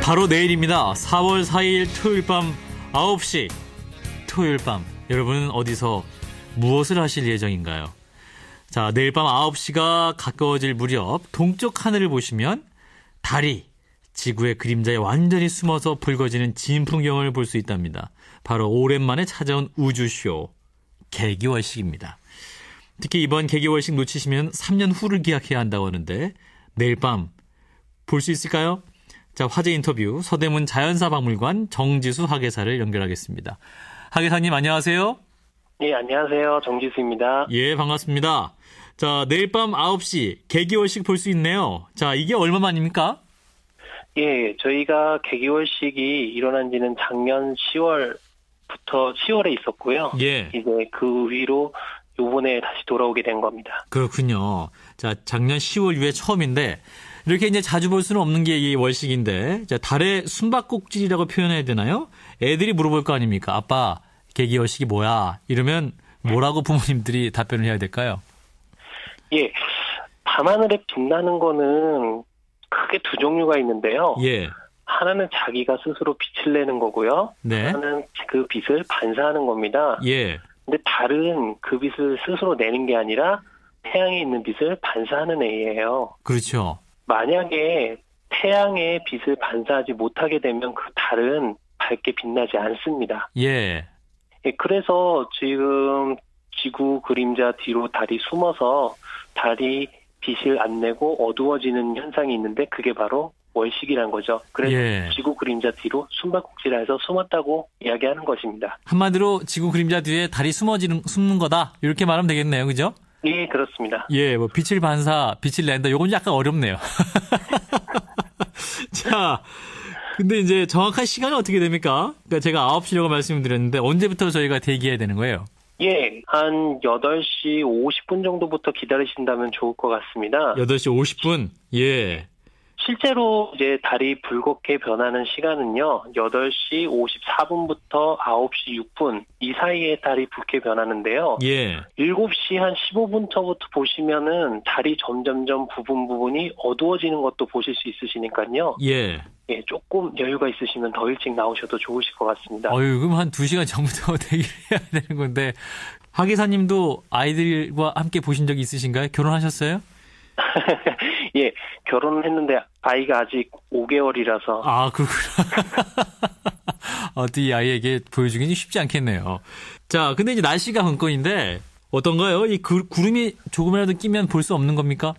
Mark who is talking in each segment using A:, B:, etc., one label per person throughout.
A: 바로 내일입니다. 4월 4일 토요일 밤 9시. 토요일 밤 여러분은 어디서 무엇을 하실 예정인가요? 자, 내일 밤 9시가 가까워질 무렵 동쪽 하늘을 보시면 달이 지구의 그림자에 완전히 숨어서 붉어지는 진 풍경을 볼 수 있답니다. 바로 오랜만에 찾아온 우주쇼 개기월식입니다. 특히 이번 개기월식 놓치시면 3년 후를 기약해야 한다고 하는데 내일 밤 볼 수 있을까요? 자, 화제 인터뷰 서대문 자연사박물관 정지수 학예사를 연결하겠습니다. 학예사님 안녕하세요.
B: 예, 안녕하세요. 정지수입니다.
A: 예, 반갑습니다. 자, 내일 밤 9시 개기월식 볼 수 있네요. 자, 이게 얼마만입니까?
B: 예, 저희가 개기월식이 일어난 지는 작년 10월부터 10월에 있었고요.
A: 예.
B: 이제 그 위로 요번에 다시 돌아오게 된 겁니다.
A: 그렇군요. 자, 작년 10월 이후에 처음인데 이렇게 이제 자주 볼 수는 없는 게 이 월식인데, 자, 달의 숨바꼭질이라고 표현해야 되나요? 애들이 물어볼 거 아닙니까? 아빠, 개기월식이 뭐야? 이러면 뭐라고 부모님들이 답변을 해야 될까요?
B: 예, 밤하늘에 빛나는 거는 크게 두 종류가 있는데요.
A: 예.
B: 하나는 자기가 스스로 빛을 내는 거고요.
A: 네.
B: 하나는 그 빛을 반사하는 겁니다.
A: 예.
B: 근데 달은 그 빛을 스스로 내는 게 아니라 태양에 있는 빛을 반사하는 애예요.
A: 그렇죠.
B: 만약에 태양의 빛을 반사하지 못하게 되면 그 달은 밝게 빛나지 않습니다.
A: 예.
B: 예, 그래서 지금 지구 그림자 뒤로 달이 숨어서 달이 빛을 안 내고 어두워지는 현상이 있는데 그게 바로 월식이란 거죠. 그래서
A: 예.
B: 지구 그림자 뒤로 숨바꼭질해서 숨었다고 이야기하는 것입니다.
A: 한마디로 지구 그림자 뒤에 달이 숨는 거다. 이렇게 말하면 되겠네요. 그죠?
B: 예, 그렇습니다.
A: 예, 뭐 빛을 반사, 빛을 낸다. 요건 약간 어렵네요. 자, 근데 이제 정확한 시간은 어떻게 됩니까? 그러니까 제가 9시라고 말씀드렸는데 언제부터 저희가 대기해야 되는 거예요?
B: 예, 한 8시 50분 정도부터 기다리신다면 좋을 것 같습니다.
A: 8시 50분? 예.
B: 실제로 이제 달이 붉게 변하는 시간은요, 8시 54분부터 9시 6분 이 사이에 달이 붉게 변하는데요.
A: 예.
B: 7시 한 15분부터 보시면은 달이 점점점 부분이 어두워지는 것도 보실 수 있으시니까요.
A: 예.
B: 예, 조금 여유가 있으시면 더 일찍 나오셔도 좋으실 것 같습니다.
A: 그럼 한 2시간 전부터 대기를 해야 되는 건데, 학예사님도 아이들과 함께 보신 적이 있으신가요? 결혼하셨어요?
B: 예, 결혼을 했는데 아이가 아직 5개월이라서.
A: 아, 그렇구나. 이 아이에게 보여주기는 쉽지 않겠네요. 자, 근데 이제 날씨가 관건인데 어떤가요? 이 구름이 조금이라도 끼면 볼 수 없는 겁니까?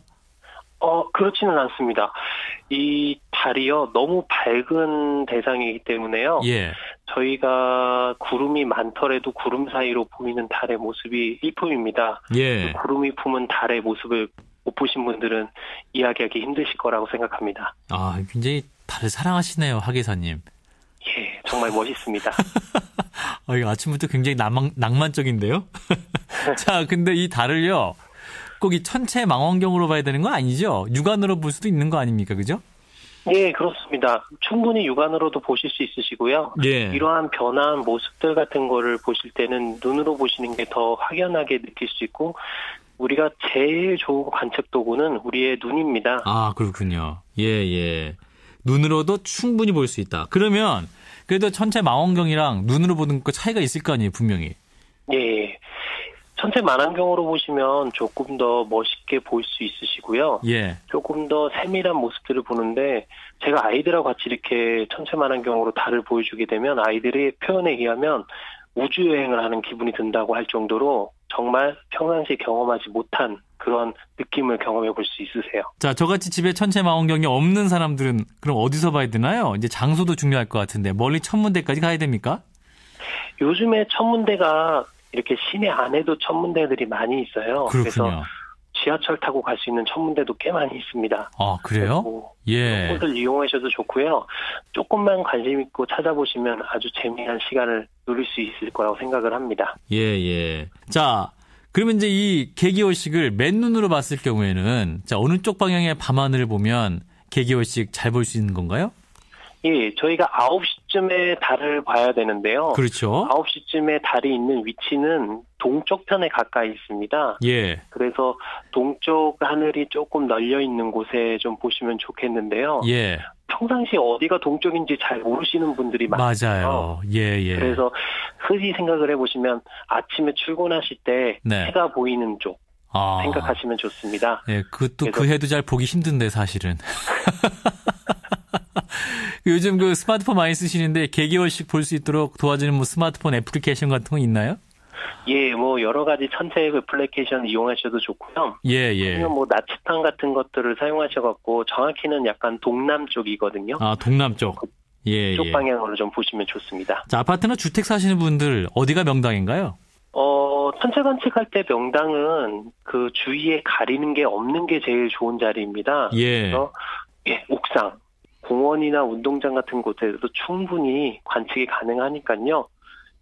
B: 그렇지는 않습니다. 이 달이요, 너무 밝은 대상이기 때문에요.
A: 예.
B: 저희가 구름이 많더라도 구름 사이로 보이는 달의 모습이 일품입니다.
A: 예.
B: 구름이 품은 달의 모습을 못 보신 분들은 이야기하기 힘드실 거라고 생각합니다.
A: 아, 굉장히 달을 사랑하시네요, 학예사님.
B: 예, 정말 멋있습니다.
A: 이거 아침부터 굉장히 낭만적인데요? 자, 근데 이 달을요, 꼭 이 천체 망원경으로 봐야 되는 거 아니죠? 육안으로 볼 수도 있는 거 아닙니까? 그죠?
B: 예, 그렇습니다. 충분히 육안으로도 보실 수 있으시고요.
A: 예.
B: 이러한 변화한 모습들 같은 거를 보실 때는 눈으로 보시는 게 더 확연하게 느낄 수 있고, 우리가 제일 좋은 관측 도구는 우리의 눈입니다.
A: 아, 그렇군요. 예. 눈으로도 충분히 볼 수 있다. 그러면 그래도 천체 망원경이랑 눈으로 보는 거 차이가 있을 거 아니에요, 분명히.
B: 예. 천체 망원경으로 보시면 조금 더 멋있게 볼 수 있으시고요.
A: 예.
B: 조금 더 세밀한 모습들을 보는데, 제가 아이들하고 같이 이렇게 천체 망원경으로 달을 보여주게 되면 아이들의 표현에 의하면 우주여행을 하는 기분이 든다고 할 정도로 정말 평상시에 경험하지 못한 그런 느낌을 경험해 볼 수 있으세요.
A: 자, 저같이 집에 천체 망원경이 없는 사람들은 그럼 어디서 봐야 되나요? 이제 장소도 중요할 것 같은데 멀리 천문대까지 가야 됩니까?
B: 요즘에 천문대가 이렇게 시내 안에도 천문대들이 많이 있어요.
A: 그렇군요.
B: 그래서 지하철 타고 갈 수 있는 천문대도 꽤 많이 있습니다.
A: 아, 그래요? 예.
B: 그것을 이용하셔도 좋고요. 조금만 관심 있고 찾아보시면 아주 재미난 시간을 누릴 수 있을 거라고 생각을 합니다.
A: 예. 자, 그러면 이제 이 개기월식을 맨눈으로 봤을 경우에는 자, 어느 쪽 방향의 밤하늘을 보면 개기월식 잘 볼 수 있는 건가요?
B: 예, 저희가 9시쯤에 달을 봐야 되는데요.
A: 그렇죠.
B: 9시쯤에 달이 있는 위치는 동쪽 편에 가까이 있습니다.
A: 예.
B: 그래서 동쪽 하늘이 조금 널려 있는 곳에 좀 보시면 좋겠는데요.
A: 예.
B: 평상시 어디가 동쪽인지 잘 모르시는 분들이 많아요.
A: 맞아요. 예.
B: 그래서 흔히 생각을 해보시면 아침에 출근하실 때
A: 네.
B: 해가 보이는 쪽 생각하시면 좋습니다.
A: 예, 그것도 그 해도 잘 보기 힘든데 사실은. 요즘 그 스마트폰 많이 쓰시는데 개개월씩 볼 수 있도록 도와주는 뭐 스마트폰 애플리케이션 같은 거 있나요?
B: 예, 뭐 여러 가지 천체의 애플리케이션 이용하셔도 좋고요.
A: 예.
B: 아니면 뭐 나치판 같은 것들을 사용하셔갖고 정확히는 약간 동남쪽이거든요.
A: 아, 동남쪽. 예.
B: 쪽 방향으로 좀 보시면 좋습니다.
A: 자, 아파트나 주택 사시는 분들 어디가 명당인가요?
B: 천체 관측할 때 명당은 그 주위에 가리는 게 없는 게 제일 좋은 자리입니다.
A: 예.
B: 그래서 옥상, 공원이나 운동장 같은 곳에서도 충분히 관측이 가능하니까요.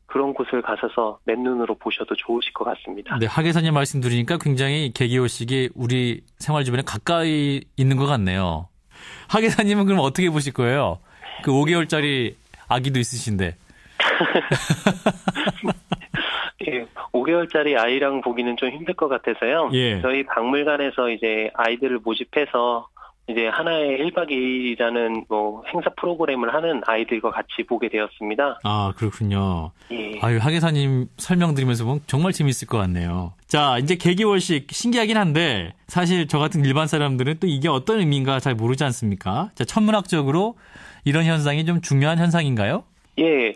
B: 그런 곳을 가셔서 맨눈으로 보셔도 좋으실 것 같습니다.
A: 네, 하계사님 말씀 드리니까 굉장히 개기호식이 우리 생활 주변에 가까이 있는 것 같네요. 하계사님은 그럼 어떻게 보실 거예요? 그 5개월짜리 아기도 있으신데.
B: 예, 5개월짜리 아이랑 보기는 좀 힘들 것 같아서요.
A: 예.
B: 저희 박물관에서 이제 아이들을 모집해서 이제 하나의 1박 2일이라는 뭐 행사 프로그램을 하는 아이들과 같이 보게 되었습니다.
A: 아, 그렇군요.
B: 예.
A: 아유, 하계사님 설명 드리면서 보면 정말 재밌을 것 같네요. 자, 이제 개기월식 신기하긴 한데 사실 저 같은 일반 사람들은 또 이게 어떤 의미인가 잘 모르지 않습니까? 자, 천문학적으로 이런 현상이 좀 중요한 현상인가요?
B: 예,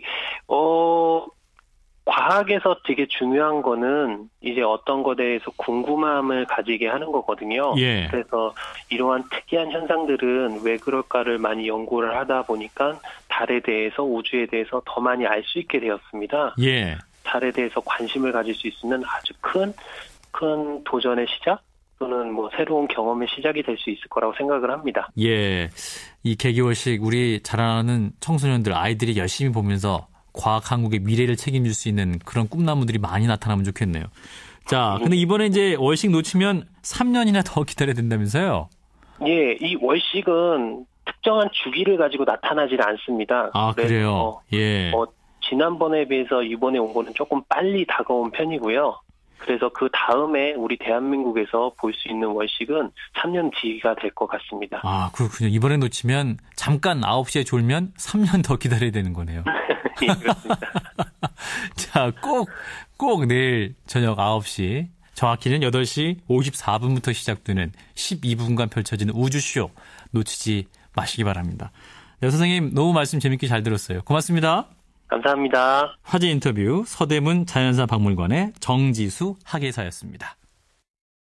B: 과학에서 되게 중요한 거는 이제 어떤 것에 대해서 궁금함을 가지게 하는 거거든요.
A: 예.
B: 그래서 이러한 특이한 현상들은 왜 그럴까를 많이 연구를 하다 보니까 달에 대해서 우주에 대해서 더 많이 알 수 있게 되었습니다.
A: 예.
B: 달에 대해서 관심을 가질 수 있는 아주 큰 도전의 시작 또는 뭐 새로운 경험의 시작이 될 수 있을 거라고 생각을 합니다.
A: 예. 이 개기월식 우리 자라나는 청소년들 아이들이 열심히 보면서 과학 한국의 미래를 책임질 수 있는 그런 꿈나무들이 많이 나타나면 좋겠네요. 자, 근데 이번에 이제 월식 놓치면 3년이나 더 기다려야 된다면서요?
B: 예, 이 월식은 특정한 주기를 가지고 나타나질 않습니다.
A: 아, 그래요? 예.
B: 지난번에 비해서 이번에 온 거는 조금 빨리 다가온 편이고요. 그래서 그 다음에 우리 대한민국에서 볼 수 있는 월식은 3년 뒤가 될 것 같습니다.
A: 아, 그렇군요. 이번에 놓치면 잠깐 9시에 졸면 3년 더 기다려야 되는 거네요.
B: 예, 그렇습니다.
A: 자, 꼭 내일 저녁 9시, 정확히는 8시 54분부터 시작되는 12분간 펼쳐지는 우주쇼 놓치지 마시기 바랍니다. 네, 선생님 너무 말씀 재밌게 잘 들었어요. 고맙습니다.
B: 감사합니다.
A: 화제 인터뷰 서대문 자연사 박물관의 정지수 학예사였습니다.